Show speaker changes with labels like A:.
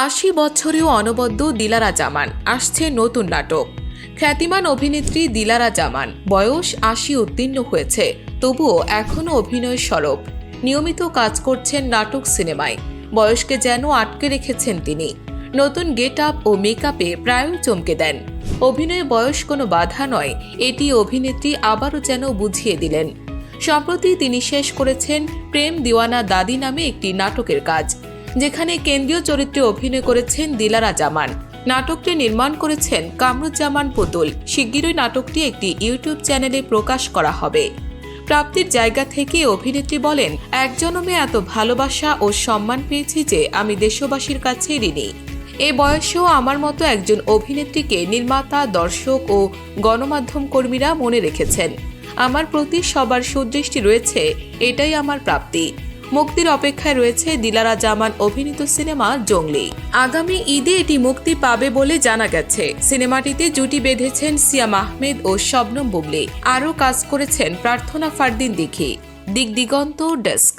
A: ৮০ বছরেও অনবদ্য দিলারা জামান আসছে নতুন নাটক। খ্যাতিমান অভিনেত্রী দিলারা জামান বয়স ৮০ উত্তীর্ণ হয়েছে, তবুও এখনও অভিনয় সরব। নিয়মিত কাজ করছেন নাটক সিনেমায়, বয়সকে যেন আটকে রেখেছেন তিনি। নতুন গেট আপ ও মেকআপে প্রায়ই চমকে দেন। অভিনয়ে বয়স কোনো বাধা নয়, এটি অভিনেত্রী আবারও যেন বুঝিয়ে দিলেন। সম্প্রতি তিনি শেষ করেছেন প্রেম দিওয়ানা দাদি নামে একটি নাটকের কাজ, যেখানে কেন্দ্রীয় চরিত্রে অভিনয় করেছেন দিলারা জামান। নাটকটি নির্মাণ করেছেন কামরুজ্জামান পুতুল। শিগগিরই নাটকটি একটি ইউটিউব চ্যানেলে প্রকাশ করা হবে। প্রাপ্তির জায়গা থেকে অভিনেত্রী বলেন, এক জন্মে এত ভালোবাসা ও সম্মান পেয়েছি যে আমি দেশবাসীর কাছে ঋণী। এ বয়সেও আমার মতো একজন অভিনেত্রীকে নির্মাতা, দর্শক ও গণমাধ্যম কর্মীরা মনে রেখেছেন। আমার প্রতি সবার সুদৃষ্টি রয়েছে, এটাই আমার প্রাপ্তি। মুক্তির অপেক্ষায় রয়েছে দিলারা জামান অভিনীত সিনেমা জঙ্গলি। আগামী ঈদে এটি মুক্তি পাবে বলে জানা গেছে। সিনেমাটিতে জুটি বেঁধেছেন সিয়াম আহমেদ ও শবনম বুবলী। আরও কাজ করেছেন প্রার্থনা ফারদিন দিঘি। দিগদিগন্ত ডেস্ক।